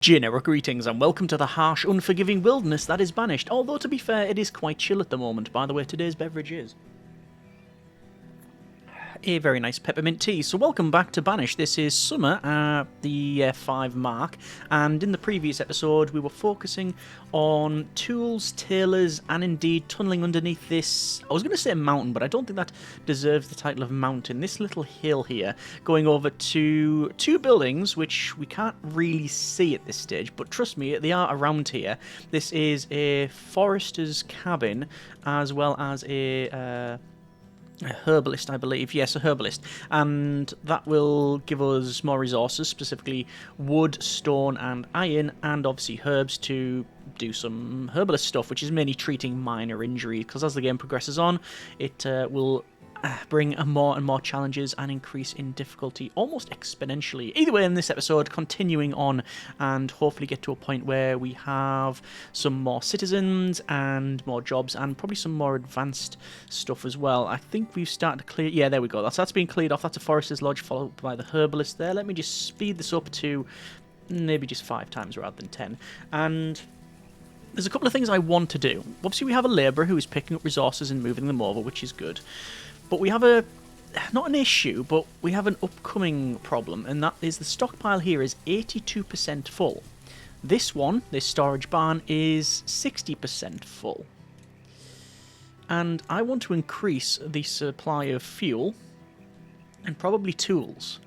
Generic greetings and welcome to the harsh, unforgiving wilderness that is Banished, although to be fair, it is quite chill at the moment. By the way, today's beverage is a very nice peppermint tea. So welcome back to Banished. This is summer at the 5 mark, and in the previous episode we were focusing on tools, tailors, and indeed tunnelling underneath this, I was going to say mountain, but I don't think that deserves the title of mountain, this little hill here, going over to two buildings which we can't really see at this stage, but trust me, they are around here. This is a forester's cabin as well as a herbalist, I believe. Yes, a herbalist. And that will give us more resources, specifically wood, stone, and iron, and obviously herbs to do some herbalist stuff, which is mainly treating minor injuries, because as the game progresses on, it will bring more and more challenges and increase in difficulty almost exponentially. Either way, in this episode, continuing on and hopefully get to a point where we have some more citizens and more jobs and probably some more advanced stuff as well. I think we've started to clear... Yeah, there we go. That's been cleared off. That's a forester's lodge followed by the herbalist there. Let me just speed this up to maybe just 5 times rather than 10. And there's a couple of things I want to do. Obviously, we have a labourer who is picking up resources and moving them over, which is good. But we have not an issue, but we have an upcoming problem, and that is the stockpile here is 82% full. This one, this storage barn, is 60% full. And I want to increase the supply of fuel and probably tools,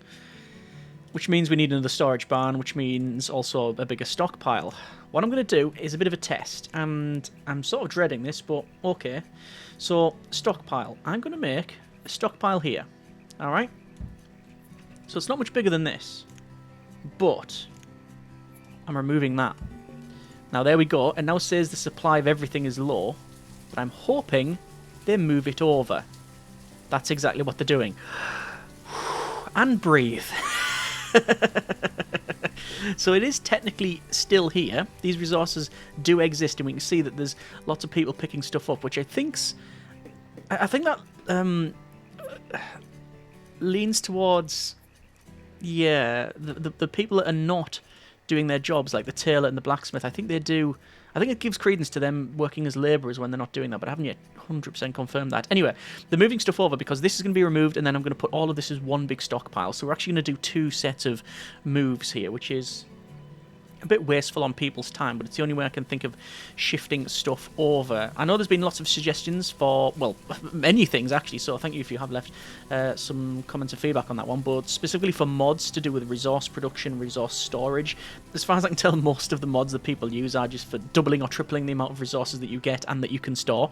which means we need another storage barn, which means also a bigger stockpile. What I'm going to do is a bit of a test, and I'm sort of dreading this, but okay. So, stockpile. I'm going to make a stockpile here, alright? So it's not much bigger than this, but I'm removing that. Now there we go, and now it says the supply of everything is low, but I'm hoping they move it over. That's exactly what they're doing. And breathe. So it is technically still here. These resources do exist, and we can see that there's lots of people picking stuff up, which I think that leans towards, yeah, the people that are not doing their jobs, like the tailor and the blacksmith. I think they do. I think it gives credence to them working as labourers when they're not doing that, but I haven't yet 100% confirmed that. Anyway, they're moving stuff over because this is going to be removed, and then I'm going to put all of this as one big stockpile. So we're actually going to do 2 sets of moves here, which is a bit wasteful on people's time, but it's the only way I can think of shifting stuff over. I know there's been lots of suggestions for, well, many things actually, so thank you if you have left some comments and feedback on that one, but specifically for mods to do with resource production, resource storage. As far as I can tell, most of the mods that people use are just for doubling or tripling the amount of resources that you get and that you can store,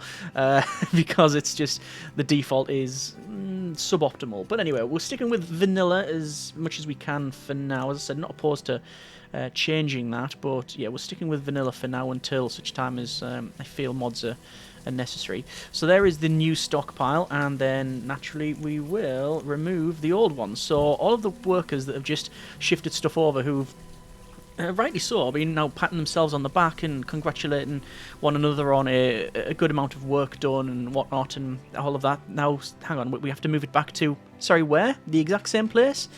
because it's just, the default is suboptimal. But anyway, we're sticking with vanilla as much as we can for now. As I said, not opposed to changing that, but yeah, we're sticking with vanilla for now until such time as I feel mods are necessary. So there is the new stockpile, and then naturally we will remove the old one. So all of the workers that have just shifted stuff over, who've rightly so been now patting themselves on the back and congratulating one another on a good amount of work done and whatnot and all of that. Now, hang on, we have to move it back to, sorry, where? The exact same place?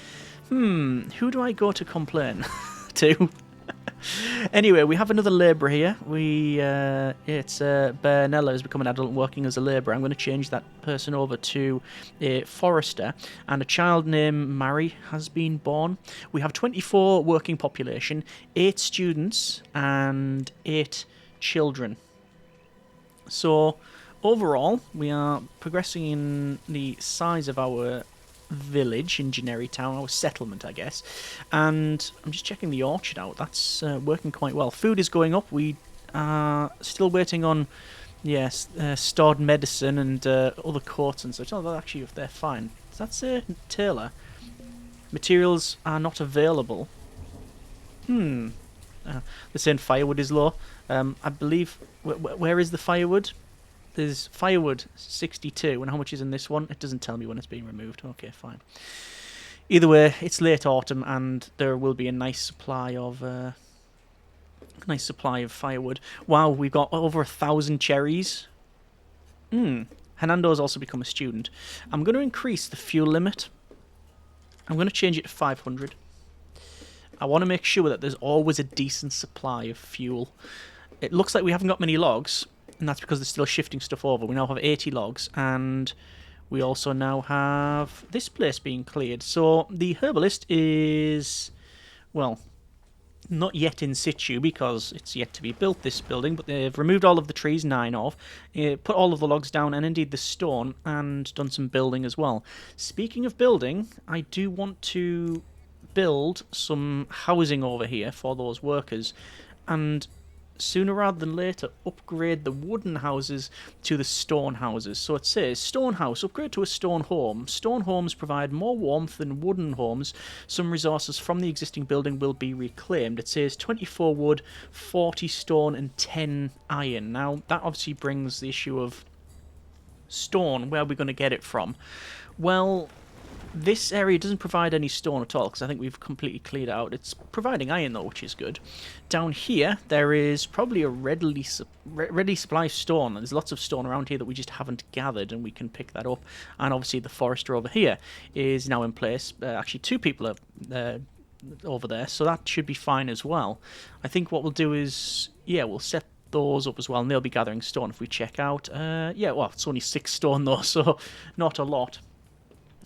Who do I go to complain to? Anyway, we have another labourer here. It's Bernella has become an adult and working as a labourer. I'm going to change that person over to a forester, and a child named Mary has been born. We have 24 working population, 8 students, and 8 children. So overall, we are progressing in the size of our village in Generi Town, our settlement, I guess. And I'm just checking the orchard out. That's working quite well. Food is going up. We are still waiting on, yes, stored medicine and other coats and such. Oh, that actually, if they're fine. Does that say tailor? Materials are not available. They're saying firewood is low. I believe, where is the firewood? There's firewood 62, and how much is in this one? It doesn't tell me when it's being removed. Okay, fine. Either way, it's late autumn, and there will be a nice supply of firewood. Wow, we've got over 1,000 cherries. Hernando's also become a student. I'm going to increase the fuel limit. I'm going to change it to 500. I want to make sure that there's always a decent supply of fuel. It looks like we haven't got many logs, and that's because they're still shifting stuff over. We now have 80 logs, and we also now have this place being cleared. So the herbalist is, well, not yet in situ because it's yet to be built, this building, but they've removed all of the trees, 9 of, put all of the logs down, and indeed the stone, and done some building as well. Speaking of building, I do want to build some housing over here for those workers, and sooner rather than later upgrade the wooden houses to the stone houses. So it says stone house, upgrade to a stone home. Stone homes provide more warmth than wooden homes. Some resources from the existing building will be reclaimed. It says 24 wood, 40 stone and 10 iron. Now that obviously brings the issue of stone. Where are we going to get it from? Well, this area doesn't provide any stone at all, because I think we've completely cleared out. It's providing iron, though, which is good. Down here, there is probably a ready supply of stone. There's lots of stone around here that we just haven't gathered, and we can pick that up. And obviously, the forester over here is now in place. Actually, 2 people are over there, so that should be fine as well. I think what we'll do is, yeah, we'll set those up as well, and they'll be gathering stone if we check out. Yeah, well, it's only 6 stone, though, so not a lot.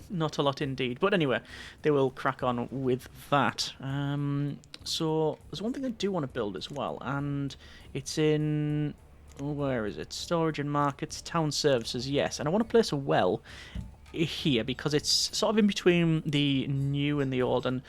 Not a lot indeed. But anyway, they will crack on with that. So there's one thing I do want to build as well, and it's in... where is it? Storage and markets, town services, yes. And I want to place a well here because it's sort of in between the new and the old, and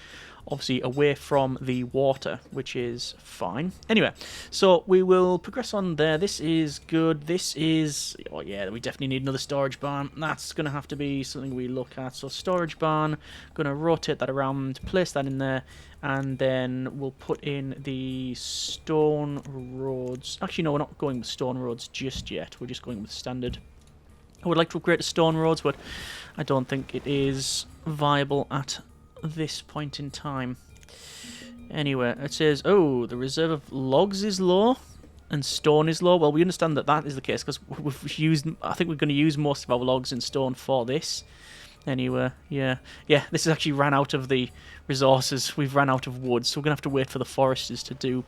obviously away from the water, which is fine. Anyway, so we will progress on there. This is good. This is... oh yeah, we definitely need another storage barn. That's going to have to be something we look at. So storage barn, going to rotate that around, place that in there, and then we'll put in the stone roads. Actually, no, we're not going with stone roads just yet. We're just going with standard. I would like to upgrade to stone roads, but I don't think it is viable at this point in time. Anyway, it says, oh, the reserve of logs is low and stone is low. Well, we understand that that is the case because we've used... I think we're going to use most of our logs and stone for this. Anyway, yeah, this has actually ran out of the resources. We've ran out of wood, so we're going to have to wait for the foresters to do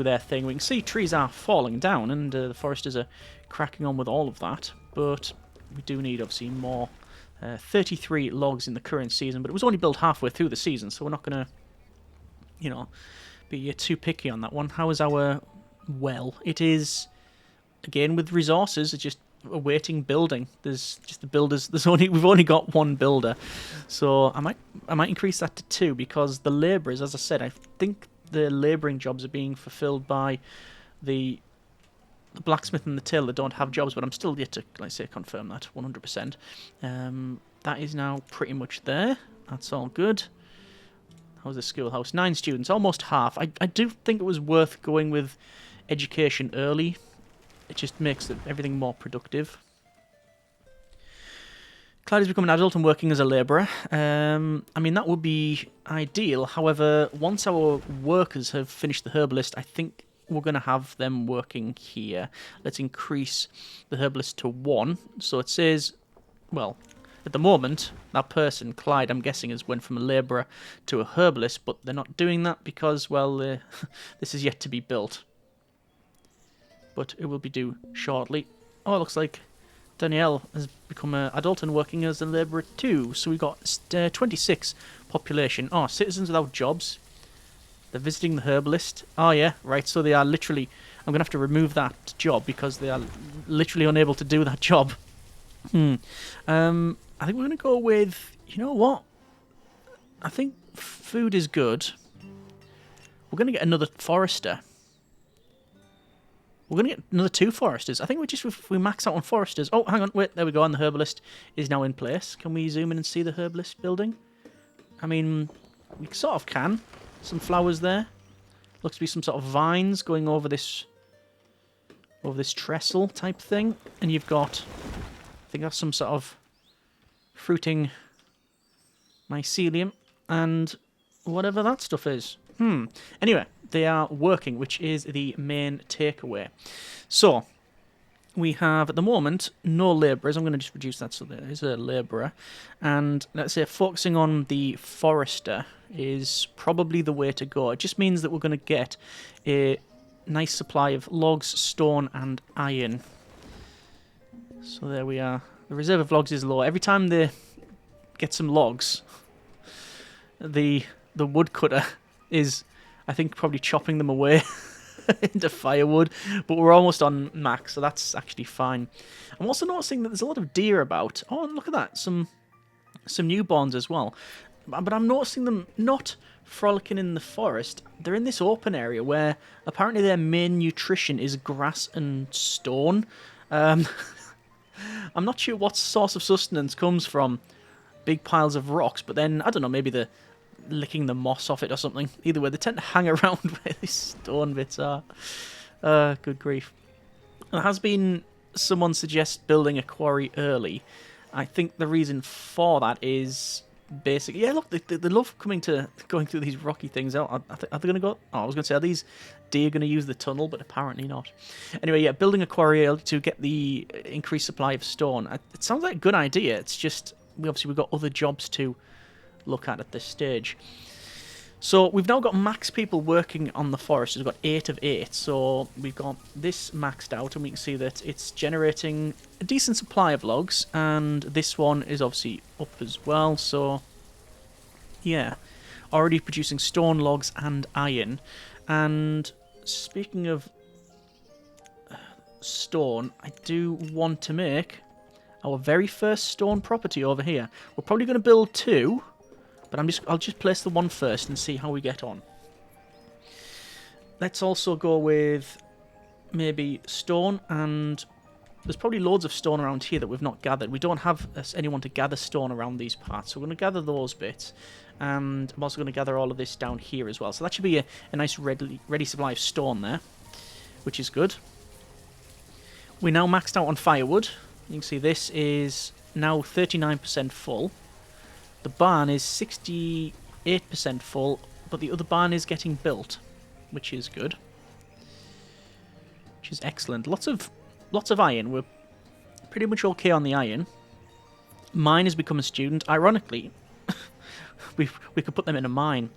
their thing. We can see trees are falling down, and the foresters are cracking on with all of that, but we do need, obviously, more. 33 logs in the current season, but it was only built halfway through the season, so we're not going to, be too picky on that one. How is our well? It is, again, with resources, it's just awaiting building. There's just the builders. We've only got 1 builder, so I might increase that to 2 because the labourers, as I said, I think the labouring jobs are being fulfilled by the blacksmith and the tailor don't have jobs, but I'm still yet to, like I say, confirm that 100%. That is now pretty much there. That's all good. How's the schoolhouse? 9 students, almost half. I do think it was worth going with education early. It just makes everything more productive. Clyde has become an adult and working as a labourer. I mean, that would be ideal. However, once our workers have finished the herbalist, I think we're going to have them working here. Let's increase the herbalist to 1. So it says, well, at the moment, that person, Clyde, I'm guessing, has went from a labourer to a herbalist, but they're not doing that because, well, this is yet to be built. But it will be due shortly. Oh, it looks like Danielle has become an adult and working as a labourer too. So we've got 26 population. Oh, citizens without jobs. They're visiting the herbalist. Oh, yeah, right. So they are literally... I'm going to have to remove that job because they are literally unable to do that job. I think we're going to go with... you know what? I think food is good. We're going to get another forester. We're going to get another 2 foresters. I think we max out on foresters. Oh, hang on. Wait, there we go. And the herbalist is now in place. Can we zoom in and see the herbalist building? I mean, we sort of can. Some flowers there. Looks to be some sort of vines going over this trestle type thing. And you've got, I think that's some sort of fruiting mycelium and whatever that stuff is. Anyway, they are working, which is the main takeaway. So, We have, at the moment, no labourers. I'm going to just reduce that so there is a labourer. And let's say focusing on the forester is probably the way to go. It just means that we're going to get a nice supply of logs, stone, and iron. So there we are. The reserve of logs is low. Every time they get some logs, the woodcutter is, I think, probably chopping them away into firewood, but we're almost on max, so that's actually fine. I'm also noticing that there's a lot of deer about. Oh, and look at that, some newborns as well. But I'm noticing them not frolicking in the forest. They're in this open area where apparently their main nutrition is grass and stone. I'm not sure what source of sustenance comes from big piles of rocks, but then, I don't know, maybe they're licking the moss off it or something. Either way, they tend to hang around where these stone bits are. Good grief. There has been someone suggest building a quarry early. I think the reason for that is basically, yeah, look, they love going through these rocky things. Are they going to go? Oh, I was going to say, are these deer going to use the tunnel? But apparently not. Anyway, yeah, building a quarry early to get the increased supply of stone. It sounds like a good idea. It's just, we've got other jobs to look at this stage. So we've now got max people working on the forest. We've got 8 of 8. So we've got this maxed out, and we can see that it's generating a decent supply of logs, and this one is obviously up as well. So yeah, already producing stone, logs, and iron. And speaking of stone, I do want to make our very first stone property over here. We're probably going to build 2. But I'll just place the one first and see how we get on. Let's also go with maybe stone, and there's probably loads of stone around here that we've not gathered. We don't have anyone to gather stone around these parts, so we're going to gather those bits. And I'm also going to gather all of this down here as well. So that should be a nice ready supply of stone there, which is good. We're now maxed out on firewood. You can see this is now 39% full. The barn is 68% full, but the other barn is getting built, which is good. Which is excellent. Lots of iron. We're pretty much okay on the iron. Mine has become a student. Ironically, we could put them in a mine.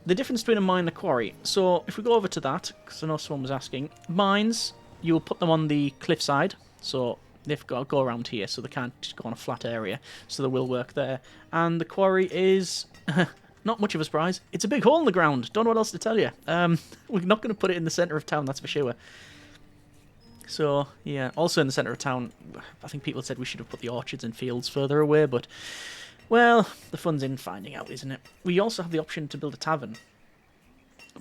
The difference between a mine and a quarry. So if we go over to that, because I know someone was asking, mines, you will put them on the cliffside. So they've got to go around here, so they can't just go on a flat area. So they will work there. And the quarry is not much of a surprise. It's a big hole in the ground. Don't know what else to tell you. We're not going to put it in the centre of town, that's for sure. So, yeah. Also in the centre of town, I think people said we should have put the orchards and fields further away, but, well, the fun's in finding out, isn't it? We also have the option to build a tavern.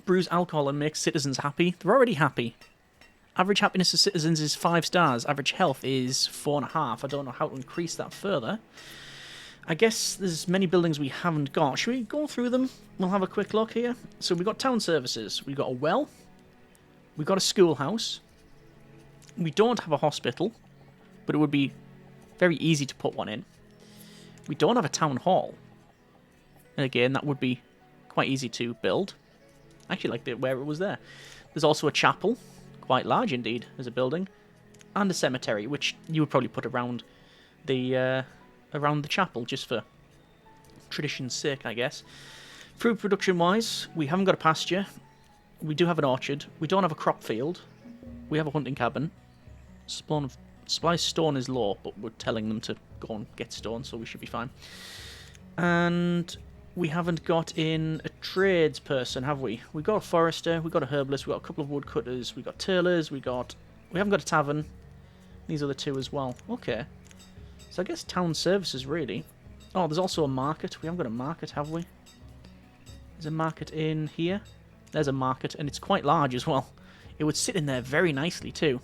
Brews alcohol and makes citizens happy. They're already happy. Average happiness of citizens is 5 stars. Average health is 4.5. I don't know how to increase that further. I guess there's many buildings we haven't got. Should we go through them? We'll have a quick look here. So we've got town services. We've got a well. We've got a schoolhouse. We don't have a hospital, but it would be very easy to put one in. We don't have a town hall. And again, that would be quite easy to build. I actually like where it was there. There's also a chapel. Quite large indeed as a building, and a cemetery, which you would probably put around the chapel just for tradition's sake, I guess. Food production wise, we haven't got a pasture. We do have an orchard. We don't have a crop field. We have a hunting cabin. Supply of stone is low, but we're telling them to go and get stone, so we should be fine. And we haven't got in a tradesperson, have we? We've got a forester, we've got a herbalist, we've got a couple of woodcutters, we've got tailors, we haven't got a tavern. These are the 2 as well. Okay. So I guess town services, really. Oh, there's also a market. We haven't got a market, have we? There's a market in here. There's a market, and it's quite large as well. It would sit in there very nicely, too.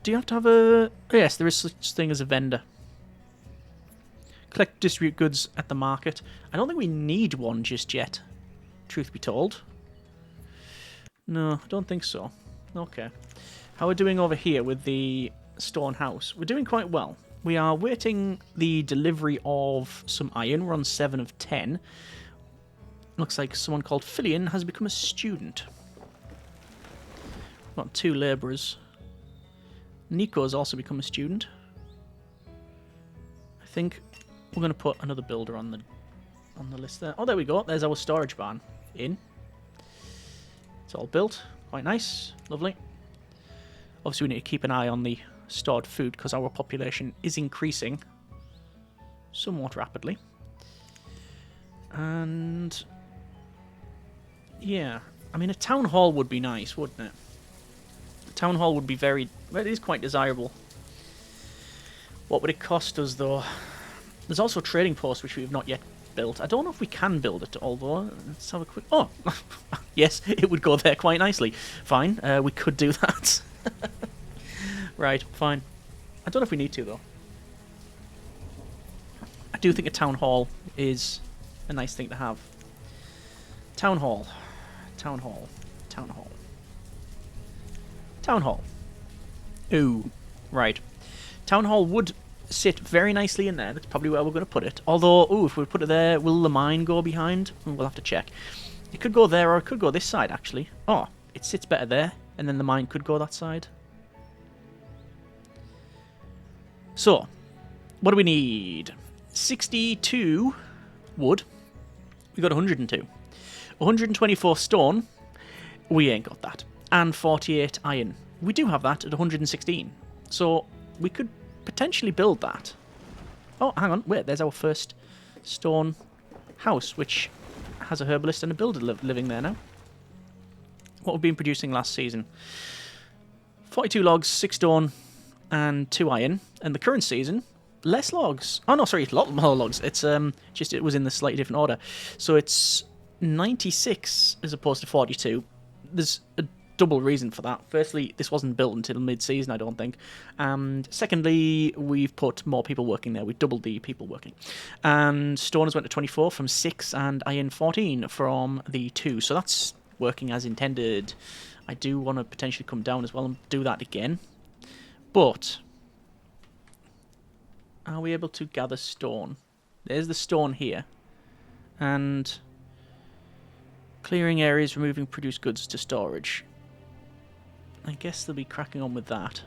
Do you have to have a... Yes, there is such thing as a vendor. Collect, distribute goods at the market. I don't think we need one just yet, truth be told. No, I don't think so. Okay. How are we doing over here with the stone house? We're doing quite well. We are waiting the delivery of some iron. We're on 7 of 10. Looks like someone called Fillion has become a student. We've got 2 labourers. Nico's also become a student. I think we're going to put another builder on the list there. Oh, there we go. There's our storage barn in. It's all built. Quite nice. Lovely. Obviously, we need to keep an eye on the stored food because our population is increasing somewhat rapidly. And yeah, I mean, a town hall would be nice, wouldn't it? A town hall would be very... Well, it is quite desirable. What would it cost us, though? There's also a trading post, which we have not yet built. I don't know if we can build it, although... Let's have a quick... Oh! Yes, it would go there quite nicely. Fine, we could do that. Right, fine. I don't know if we need to, though. I do think a town hall is a nice thing to have. Town hall. Town hall. Town hall. Town hall. Ooh. Right. Town hall would sit very nicely in there. That's probably where we're going to put it. Although, ooh, if we put it there, will the mine go behind? We'll have to check. It could go there or it could go this side, actually. Oh, it sits better there. And then the mine could go that side. So, what do we need? 62 wood. We got 102. 124 stone. We ain't got that. And 48 iron. We do have that at 116. So, we could potentially build that. Oh, hang on. Wait, there's our first stone house, which has a herbalist and a builder living there now. What we've been producing last season. 42 logs, 6 stone, and 2 iron. And the current season, less logs. Oh, no, sorry, a lot more logs. It's just it was in the slightly different order. So it's 96 as opposed to 42. There's a double reason for that. Firstly, this wasn't built until mid-season, I don't think. And secondly, we've put more people working there. We've doubled the people working. And stone has went to 24 from 6 and iron 14 from the 2. So that's working as intended. I do want to potentially come down as well and do that again. But are we able to gather stone? There's the stone here. And clearing areas, removing produced goods to storage. I guess they'll be cracking on with that.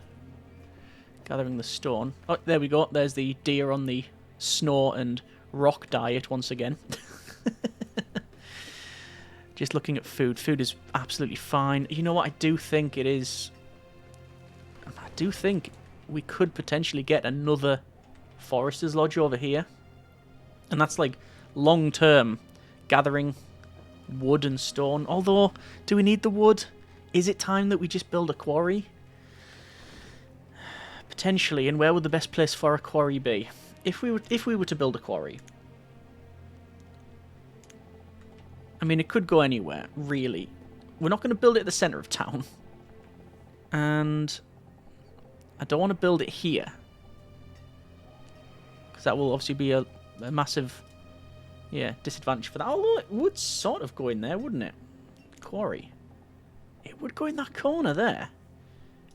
Gathering the stone. Oh, there we go. There's the deer on the snow and rock diet once again. Just looking at food. Food is absolutely fine. You know what? I do think it is... I do think we could potentially get another Forester's Lodge over here. And that's like long-term gathering wood and stone. Although, do we need the wood? Is it time that we just build a quarry? Potentially. And where would the best place for a quarry be? If we were to build a quarry... I mean, it could go anywhere, really. We're not going to build it at the centre of town. And I don't want to build it here. Because that will obviously be a massive disadvantage for that. Although it would sort of go in there, wouldn't it? Quarry. It would go in that corner there.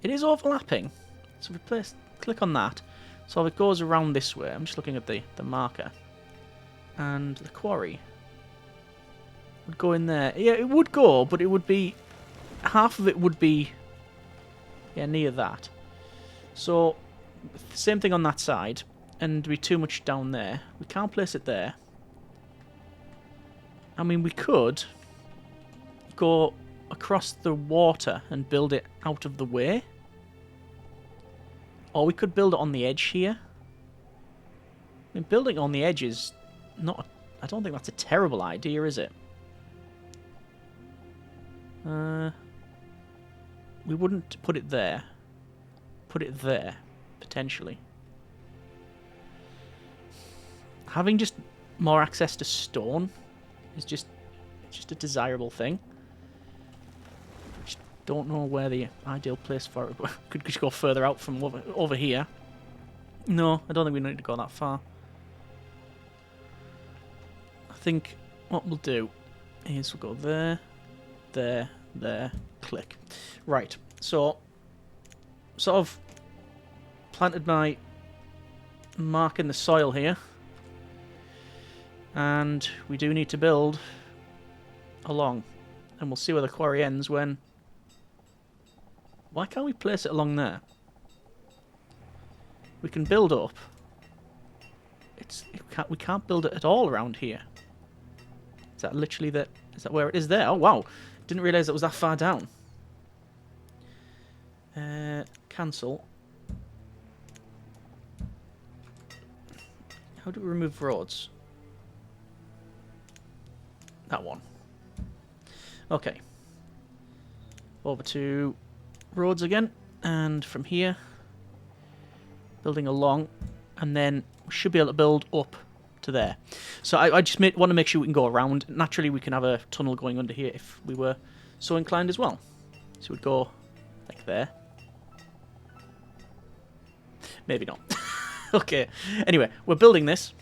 It is overlapping. So if we click on that. So if it goes around this way, I'm just looking at the marker. And the quarry would go in there. Yeah, it would go, but it would be... half of it would be... yeah, near that. So, same thing on that side. And be too much down there. We can't place it there. I mean, we could go across the water and build it out of the way. Or we could build it on the edge here. I mean, building on the edge is not... I don't think that's a terrible idea, is it? We wouldn't put it there. Put it there, potentially. Having just more access to stone is just a desirable thing. Just don't know where the ideal place for it. Could just go further out from over here. No, I don't think we need to go that far. I think what we'll do is we'll go there, there, click. Right, so sort of planted my mark in the soil here. And we do need to build along. And we'll see where the quarry ends when... Why can't we place it along there? we can build up. We can't build it at all around here. Is that literally the... Is that where it is there? Oh, wow. Didn't realise it was that far down. Cancel. How do we remove roads? That one. Okay. Over to roads again. And from here, building along. And then we should be able to build up to there. So I just want to make sure we can go around. Naturally, we can have a tunnel going under here if we were so inclined as well. So we'd go like there. Maybe not. Okay. Anyway, we're building this.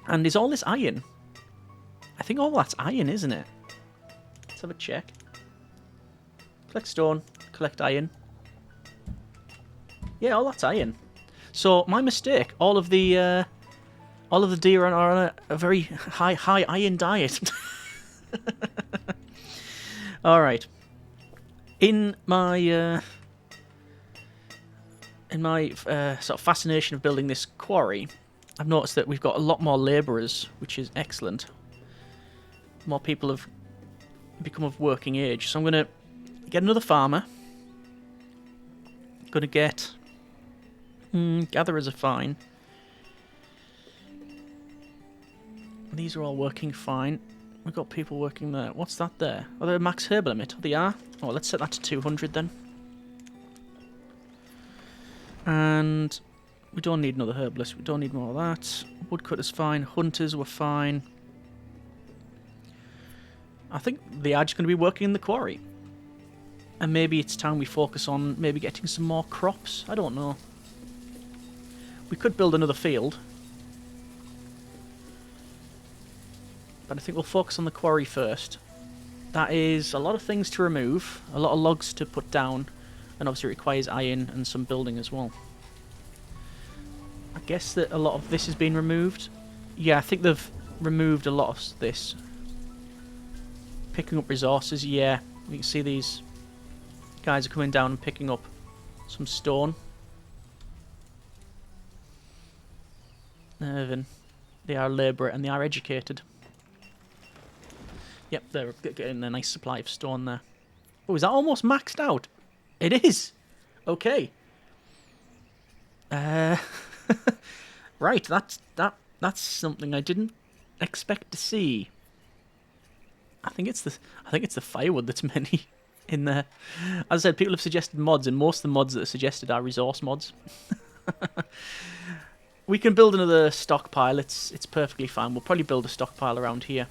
And is all this iron? I think all that's iron, isn't it? Let's have a check. Collect stone. Collect iron. Yeah, all that's iron. So, my mistake. All of the deer are on a very high iron diet. Alright. In my sort of fascination of building this quarry, I've noticed that we've got a lot more labourers, which is excellent. More people have become of working age. So I'm going to get another farmer. Going to get... gatherers are fine. These are all working fine. We've got people working there. What's that there? Are they a max herb limit? Oh, they are. Oh, let's set that to 200 then. And we don't need another herbalist. We don't need more of that. Woodcutter's fine. Hunters were fine. I think they are just going to be working in the quarry. And maybe it's time we focus on maybe getting some more crops. I don't know. We could build another field. But I think we'll focus on the quarry first. That is a lot of things to remove. A lot of logs to put down. And obviously it requires iron and some building as well. I guess that a lot of this has been removed. Yeah, I think they've removed a lot of this. Picking up resources, yeah. You can see these guys are coming down and picking up some stone. Then they are labourer and they are educated. Yep, they're getting a nice supply of stone there. Oh, is that almost maxed out? It is. Okay. Right, that's something I didn't expect to see. I think it's the firewood that's many in there. As I said, people have suggested mods, and most of the mods that are suggested are resource mods. We can build another stockpile. It's perfectly fine. We'll probably build a stockpile around here,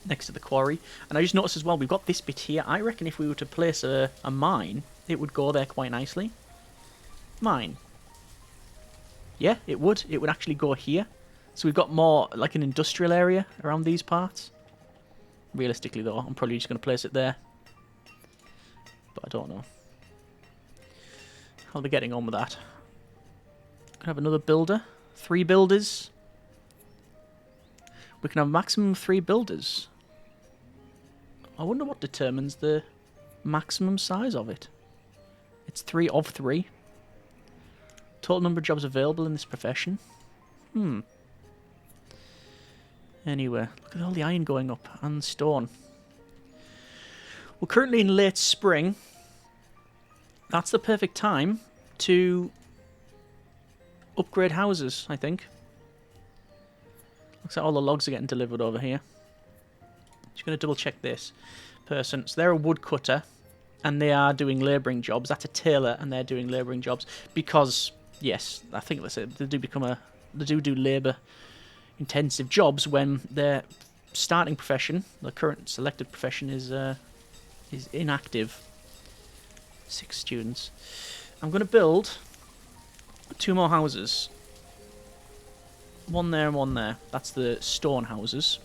next to the quarry. And I just noticed as well, we've got this bit here. I reckon if we were to place a mine, it would go there quite nicely. Mine. Yeah, it would. It would actually go here. So we've got more, like an industrial area around these parts. Realistically, though, I'm probably just going to place it there. But I don't know how they're getting on with that. Can have another builder. 3 builders. We can have a maximum of 3 builders. I wonder what determines the maximum size of it. It's 3 of 3. Total number of jobs available in this profession. Anyway, look at all the iron going up and stone. We're currently in late spring. That's the perfect time to upgrade houses, I think. Looks like all the logs are getting delivered over here. Just going to double check this person. So they're a woodcutter and they are doing labouring jobs. That's a tailor and they're doing labouring jobs because, yes, I think that's it. They do labour intensive jobs when their starting profession, the current selected profession, is inactive. 6 students. I'm going to build 2 more houses. 1 there and 1 there. That's the stone houses.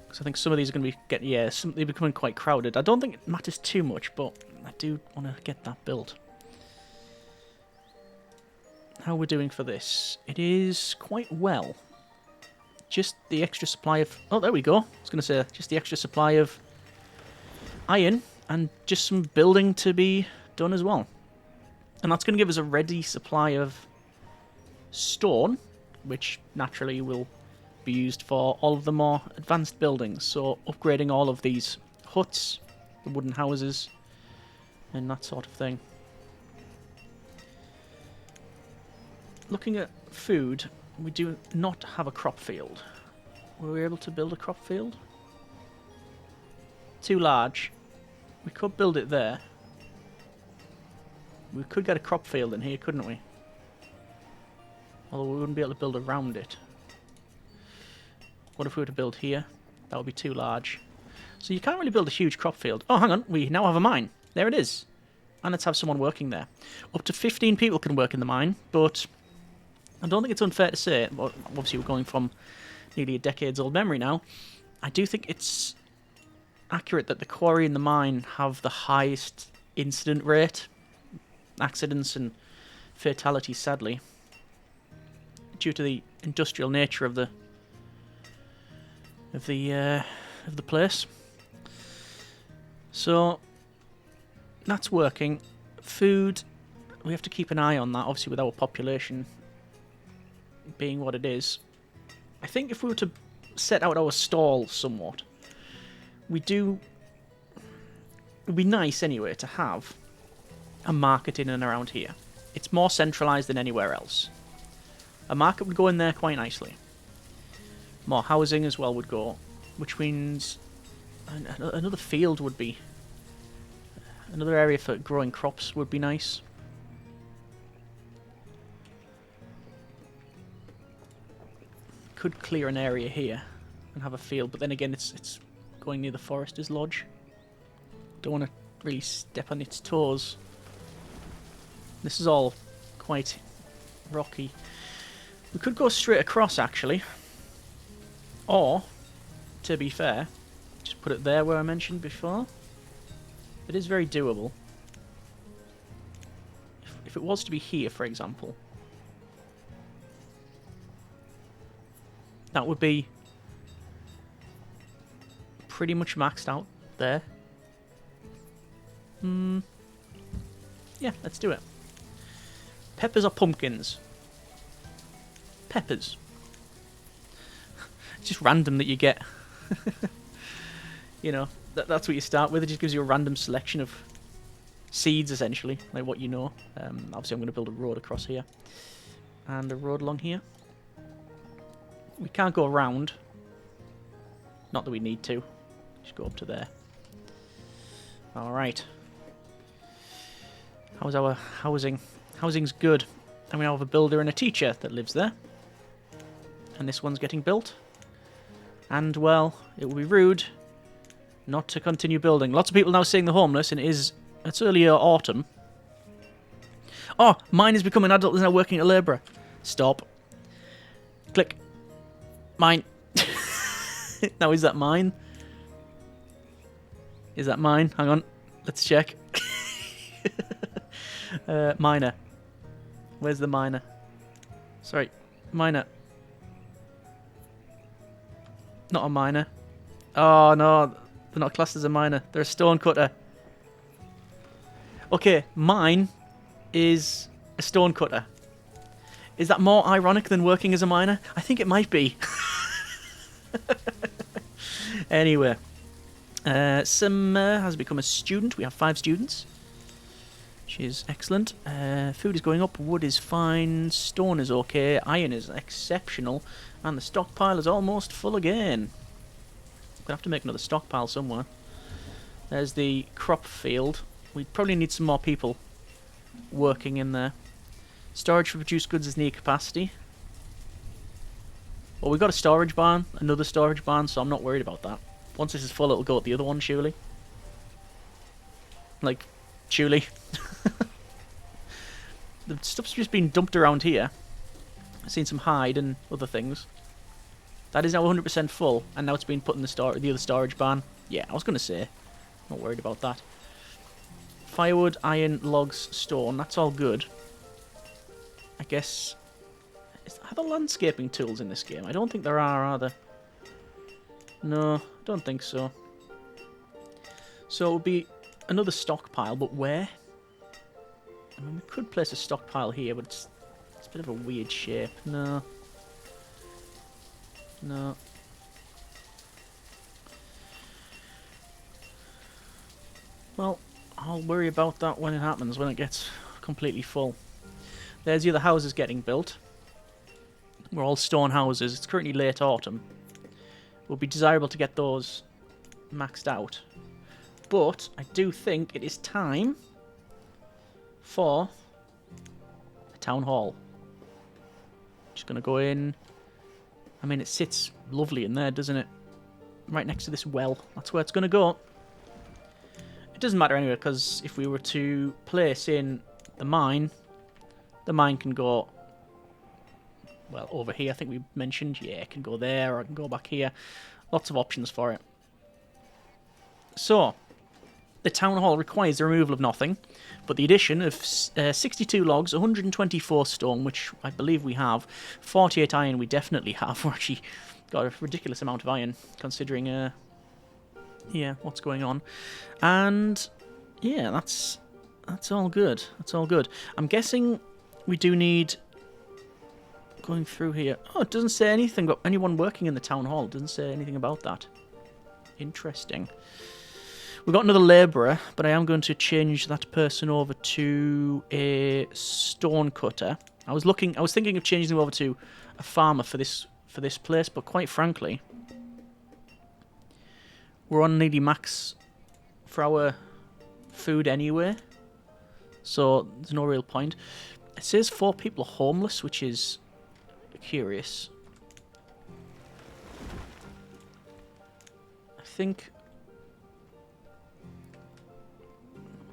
Because I think some of these are going to be they're becoming quite crowded. I don't think it matters too much, but I do want to get that built. How we're doing for this? It is quite well. Just the extra supply of... Oh, there we go. I was going to say, just the extra supply of iron and just some building to be done as well. And that's going to give us a ready supply of stone, which naturally will be used for all of the more advanced buildings. So upgrading all of these huts, the wooden houses, and that sort of thing. Looking at food, we do not have a crop field. Were we able to build a crop field? Too large. We could build it there. We could get a crop field in here, couldn't we? Although we wouldn't be able to build around it. What if we were to build here? That would be too large. So you can't really build a huge crop field. Oh, hang on. We now have a mine. There it is. And let's have someone working there. Up to 15 people can work in the mine, but I don't think it's unfair to say, well, obviously we're going from nearly a decade's-old memory now, I do think it's accurate that the quarry and the mine have the highest incident rate, accidents and fatalities, sadly, due to the industrial nature of the place. So that's working. Food, we have to keep an eye on that, obviously, with our population being what it is. I think if we were to set out our stall somewhat, it would be nice anyway to have a market in and around here. It's more centralised than anywhere else. A market would go in there quite nicely. More housing as well would go, which means another field would be, another area for growing crops would be nice. Could clear an area here and have a field, but then again it's going near the forester's lodge. Don't want to really step on its toes. This is all quite rocky. We could go straight across, actually. Or, to be fair, just put it there where I mentioned before. It is very doable. If it was to be here, for example, that would be pretty much maxed out there. Yeah, let's do it. Peppers or pumpkins? Peppers. It's just random that you get. You know, that's what you start with. It just gives you a random selection of seeds, essentially, like what you know. Obviously, I'm going to build a road across here. And a road along here. We can't go around. Not that we need to. Just go up to there. Alright. How's our housing? Housing's good. And we now have a builder and a teacher that lives there. And this one's getting built. And, well, it would be rude not to continue building. Lots of people now seeing the homeless, and it's earlier autumn. Oh, mine has become an adult and is now working as a labourer. Stop. Click. Mine. Now, is that mine? Is that mine? Hang on. Let's check. Miner. Where's the miner? Sorry. Miner. Not a miner. Oh, no. They're not classed as a miner. They're a stone cutter. Okay, mine is a stone cutter. Is that more ironic than working as a miner? I think it might be. Anyway. Sim has become a student. We have 5 students. Which is excellent. Food is going up. Wood is fine. Stone is okay. Iron is exceptional. And the stockpile is almost full again. We're going to have to make another stockpile somewhere. There's the crop field. We probably need some more people working in there. Storage for produced goods is near capacity. Well, we've got a storage barn, another storage barn, so I'm not worried about that. Once this is full, it'll go at the other one, surely. Like, surely. The stuff's just been dumped around here. I've seen some hide and other things. That is now 100% full, and now it's been put in the other storage barn. Yeah, I was going to say. Not worried about that. Firewood, iron, logs, stone. That's all good. I guess... Are there landscaping tools in this game? I don't think there are there? No, I don't think so. So it would be another stockpile, but where? I mean, we could place a stockpile here, but it's a bit of a weird shape. No. No. Well, I'll worry about that when it happens, when it gets completely full. There's the other houses getting built. We're all stone houses. It's currently late autumn. It would be desirable to get those maxed out. But I do think it is time for a town hall. Just going to go in. I mean, it sits lovely in there, doesn't it? Right next to this well. That's where it's going to go. It doesn't matter anyway, because if we were to place in the mine can go, well, over here, I think we mentioned. Yeah, it can go there, or it can go back here. Lots of options for it. So, the town hall requires the removal of nothing, but the addition of 62 logs, 124 stone, which I believe we have, 48 iron we definitely have. We're actually got a ridiculous amount of iron, considering, yeah, what's going on. And, yeah, that's all good. That's all good. I'm guessing we do need... Going through here... Oh, it doesn't say anything about anyone working in the town hall. It doesn't say anything about that. Interesting. We've got another labourer, but I am going to change that person over to a stone cutter. I was thinking of changing them over to a farmer for this place, but quite frankly, we're on nearly max for our food anyway, so there's no real point. It says 4 people are homeless, which is curious. I think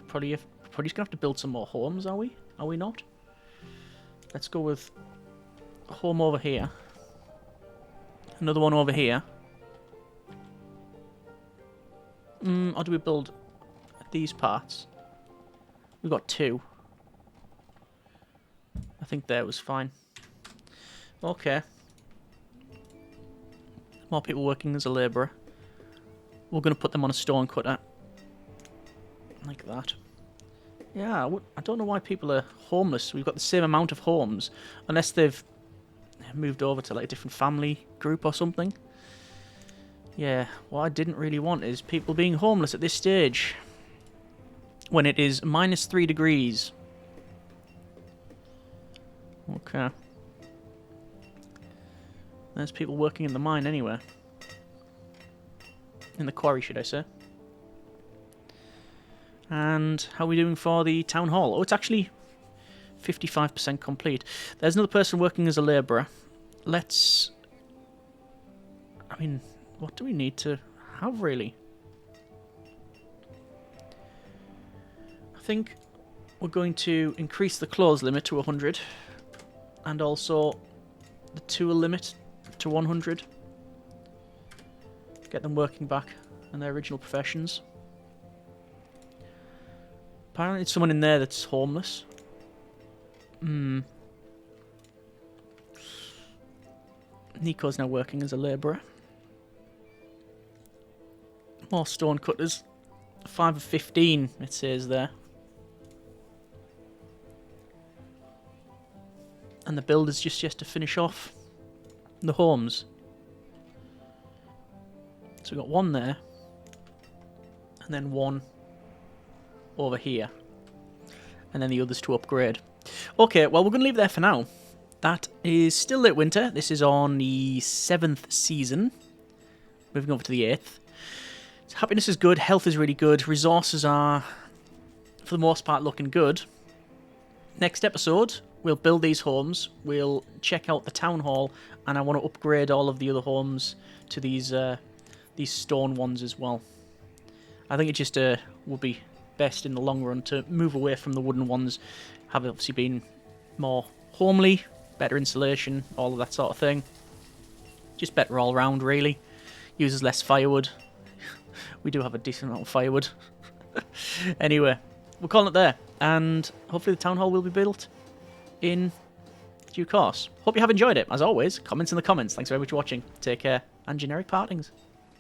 probably just gonna have to build some more homes, are we? Are we not? Let's go with a home over here. Another one over here. Or do we build these parts? We've got 2. I think there was fine. Okay. More people working as a labourer. We're going to put them on a stone cutter. Like that. Yeah, I don't know why people are homeless. We've got the same amount of homes. Unless they've moved over to like a different family group or something. Yeah, what I didn't really want is people being homeless at this stage. When it is -3 degrees. Okay. There's people working in the mine anyway. In the quarry, should I say. And how are we doing for the town hall? Oh, it's actually 55% complete. There's another person working as a labourer. Let's... I mean, what do we need to have, really? I think we're going to increase the clothes limit to 100. And also the tool limit to 100. Get them working back in their original professions. Apparently it's someone in there that's homeless. Nico's now working as a labourer. More stone cutters. 5 of 15, it says there. And the builder's just yet to finish off the homes. So we've got 1 there. And then 1 over here. And then the others to upgrade. Okay, well, we're going to leave it there for now. That is still late winter. This is on the 7th season. Moving over to the 8th. So happiness is good. Health is really good. Resources are, for the most part, looking good. Next episode, we'll build these homes. We'll check out the town hall. And I want to upgrade all of the other homes to these stone ones as well. I think it just will be best in the long run to move away from the wooden ones. Have obviously been more homely, better insulation, all of that sort of thing. Just better all round, really. Uses less firewood. We do have a decent amount of firewood. Anyway, we're calling it there. And hopefully the town hall will be built in due course. Hope you have enjoyed it. As always, comments in the comments. Thanks very much for watching. Take care, and generic partings.